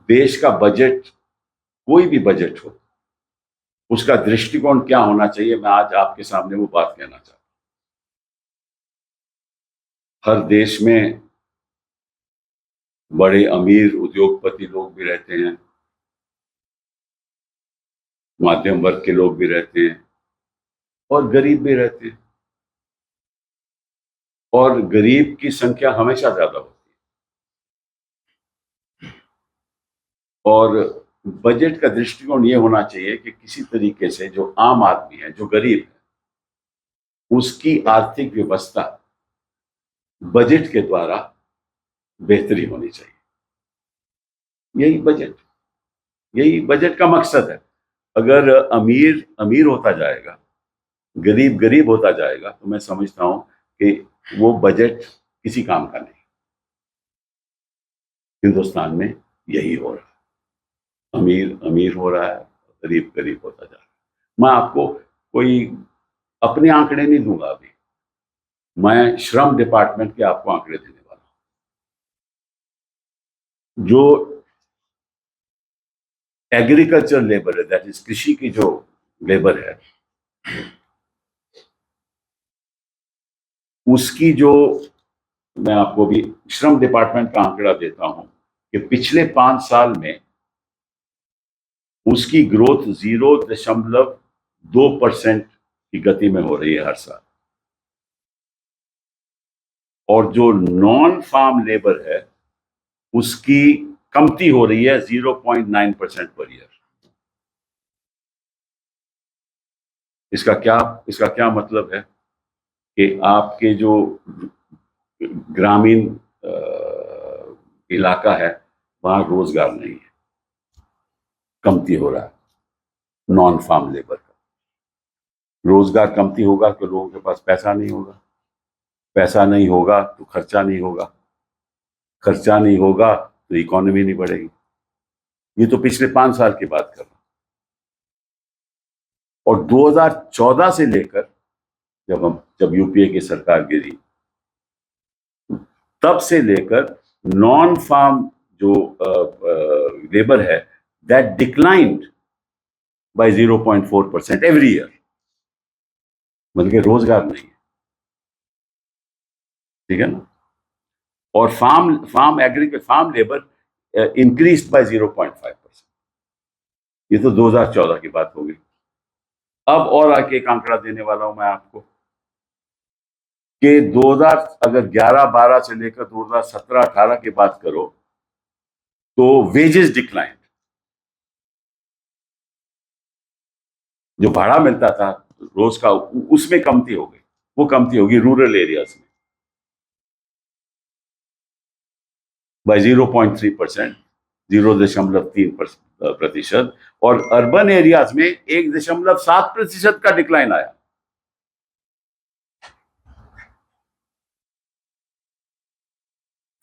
देश का बजट, कोई भी बजट हो, उसका दृष्टिकोण क्या होना चाहिए, मैं आज आपके सामने वो बात कहना चाहता हूं। हर देश में बड़े अमीर उद्योगपति लोग भी रहते हैं, मध्यम वर्ग के लोग भी रहते हैं और गरीब भी रहते हैं, और गरीब की संख्या हमेशा ज्यादा होती है। और बजट का दृष्टिकोण ये होना चाहिए कि किसी तरीके से जो आम आदमी है, जो गरीब है, उसकी आर्थिक व्यवस्था बजट के द्वारा बेहतरी होनी चाहिए। यही बजट का मकसद है। अगर अमीर अमीर होता जाएगा, गरीब गरीब होता जाएगा, तो मैं समझता हूं कि वो बजट किसी काम का नहीं। हिंदुस्तान में यही हो रहा है, अमीर अमीर हो रहा है, गरीब गरीब होता जा रहा है। मैं आपको कोई अपने आंकड़े नहीं दूंगा अभी, मैं श्रम डिपार्टमेंट के आपको आंकड़े देने वाला हूं। जो एग्रीकल्चर लेबर है, दैट इज कृषि की जो लेबर है, उसकी जो, मैं आपको भी श्रम डिपार्टमेंट का आंकड़ा देता हूं कि पिछले 5 साल में उसकी ग्रोथ 0.2% की गति में हो रही है हर साल। और जो नॉन फार्म लेबर है, उसकी कमती हो रही है 0.9% पर ईयर। इसका क्या मतलब है कि आपके जो ग्रामीण इलाका है, वहां रोजगार नहीं है, कमती हो रहा है नॉन फार्म लेबर का। रोजगार कमती होगा तो लोगों के पास पैसा नहीं होगा, पैसा नहीं होगा तो खर्चा नहीं होगा, खर्चा नहीं होगा तो इकोनॉमी नहीं बढ़ेगी। ये तो पिछले 5 साल की बात कर रहा हूं। और 2014 से लेकर जब यूपीए की सरकार गिरी, तब से लेकर नॉन फार्म जो लेबर है, that declined bye 0.4% every year. मतलब रोजगार नहीं है, ठीक है ना। और फार्म लेबर इंक्रीज बाय 0.5%। ये तो 2014 की बात हो गई। अब और आके एक आंकड़ा देने वाला हूं मैं आपको कि 2000 अगर 11-12 से लेकर 2017-18 की बात करो, तो वेजेस डिक्लाइन, जो भाड़ा मिलता था रोज का, उसमें कमती हो गई। वो कमती होगी रूरल एरियाज में बाय 0.3%, 0.3%, और अर्बन एरियाज में 1.7% का डिक्लाइन आया।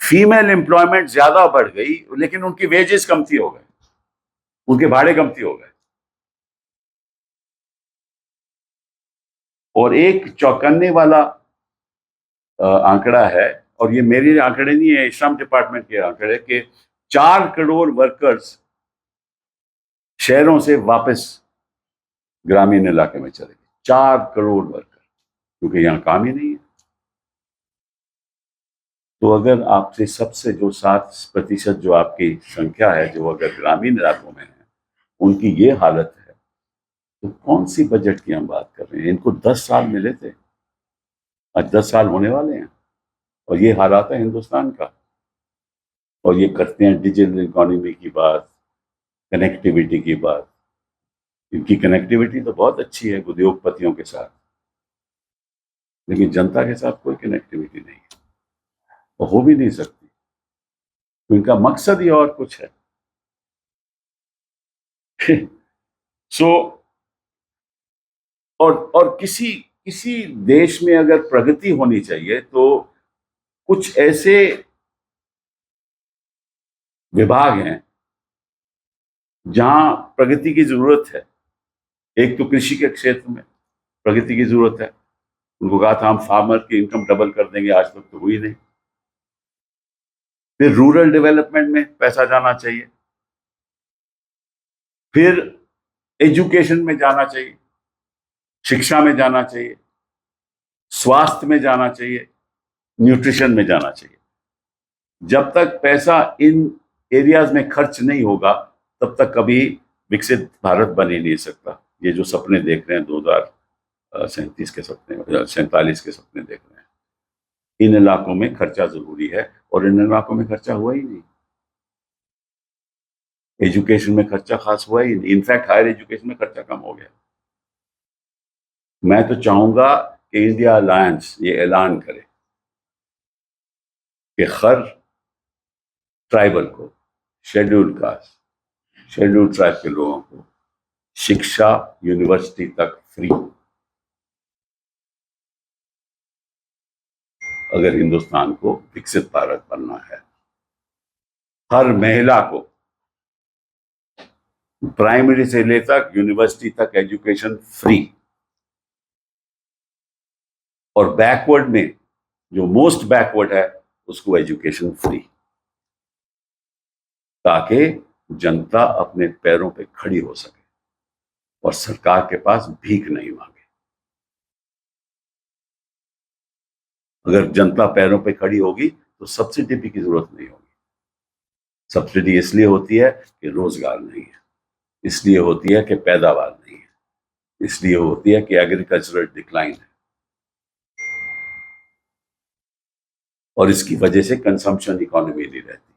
फीमेल एम्प्लॉयमेंट ज्यादा बढ़ गई, लेकिन उनकी वेजेस कमती हो गए, उनके भाड़े कमती हो गए। और एक चौंकाने वाला आंकड़ा है, और ये मेरे आंकड़े नहीं है, श्रम डिपार्टमेंट के आंकड़े, के 4 करोड़ वर्कर्स शहरों से वापस ग्रामीण इलाके में चले गए। 4 करोड़ वर्कर, क्योंकि यहां काम ही नहीं है। तो अगर आपसे सबसे जो 7% जो आपकी संख्या है, जो अगर ग्रामीण इलाकों में है, उनकी ये हालत है, तो कौन सी बजट की हम बात कर रहे हैं। इनको 10 साल मिले थे, आज 10 साल होने वाले हैं, और ये हालात है हिंदुस्तान का। और ये करते हैं डिजिटल इकोनॉमी की बात, कनेक्टिविटी की बात। इनकी कनेक्टिविटी तो बहुत अच्छी है उद्योगपतियों के साथ, लेकिन जनता के साथ कोई कनेक्टिविटी नहीं है, और हो भी नहीं सकती। तो इनका मकसद ही और कुछ है। सो और किसी देश में अगर प्रगति होनी चाहिए, तो कुछ ऐसे विभाग हैं जहां प्रगति की जरूरत है। एक तो कृषि के क्षेत्र में प्रगति की जरूरत है। उनको कहा था हम फार्मर की इनकम डबल कर देंगे, आज तक तो हुई नहीं। फिर रूरल डेवलपमेंट में पैसा जाना चाहिए। फिर एजुकेशन में जाना चाहिए, शिक्षा में जाना चाहिए, स्वास्थ्य में जाना चाहिए, न्यूट्रिशन में जाना चाहिए। जब तक पैसा इन एरियाज में खर्च नहीं होगा तब तक कभी विकसित भारत बन ही नहीं सकता। ये जो सपने देख रहे हैं 2037 के सपने, 47 के सपने देख रहे हैं, इन इलाकों में खर्चा जरूरी है और इन इलाकों में खर्चा हुआ ही नहीं। एजुकेशन में खर्चा खास हुआ ही नहीं, इनफैक्ट हायर एजुकेशन में खर्चा कम हो गया। मैं तो चाहूंगा कि इंडिया अलायंस ये ऐलान करे कि हर ट्राइबल को, शेड्यूल्ड कास्ट, शेड्यूल्ड ट्राइब के लोगों को शिक्षा यूनिवर्सिटी तक फ्री, अगर हिंदुस्तान को विकसित भारत बनना है। हर महिला को प्राइमरी से लेकर यूनिवर्सिटी तक एजुकेशन फ्री, और बैकवर्ड में जो मोस्ट बैकवर्ड है उसको एजुकेशन फ्री, ताकि जनता अपने पैरों पे खड़ी हो सके और सरकार के पास भीख नहीं मांगे। अगर जनता पैरों पे खड़ी होगी तो सब्सिडी भी की जरूरत नहीं होगी। सब्सिडी इसलिए होती है कि रोजगार नहीं है, इसलिए होती है कि पैदावार नहीं है, इसलिए होती है कि एग्रीकल्चरल डिक्लाइन है, और इसकी वजह से कंजम्पशन इकोनॉमी नहीं रहती,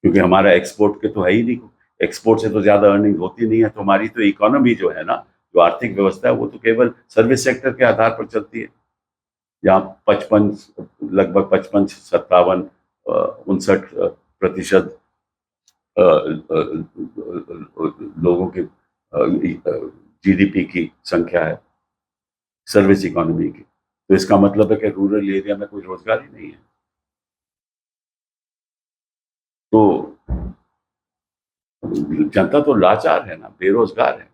क्योंकि हमारा एक्सपोर्ट के तो है ही नहीं, एक्सपोर्ट से तो ज्यादा अर्निंग होती नहीं है। तो हमारी तो इकोनॉमी जो है ना, जो आर्थिक व्यवस्था है, वो तो केवल सर्विस सेक्टर के आधार पर चलती है, जहाँ 55, लगभग 55, 57, 59% लोगों के जीडीपी की संख्या है सर्विस इकोनॉमी की। तो इसका मतलब है कि रूरल एरिया में कोई रोजगार ही नहीं है। तो जनता तो लाचार है ना, बेरोजगार है,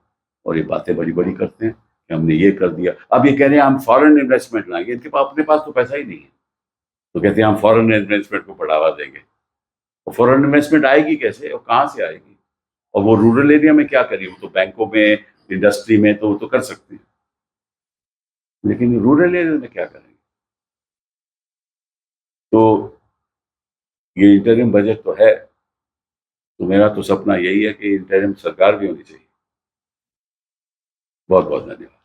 और ये बातें बड़ी बड़ी करते हैं कि हमने ये कर दिया। अब ये कह रहे हैं हम फॉरेन इन्वेस्टमेंट लाएंगे, इनके पास अपने पास तो पैसा ही नहीं है, तो कहते हैं हम फॉरेन इन्वेस्टमेंट को बढ़ावा देंगे। और फॉरेन इन्वेस्टमेंट आएगी कैसे और कहाँ से आएगी? और वो रूरल एरिया में क्या करेगी? वो तो बैंकों में, इंडस्ट्री में तो वो तो कर सकते हैं, लेकिन रूरल एरिया में क्या करेंगे? तो ये इंटरिम बजट तो है, तो मेरा तो सपना यही है कि इंटरिम सरकार भी होनी चाहिए। बहुत बहुत धन्यवाद।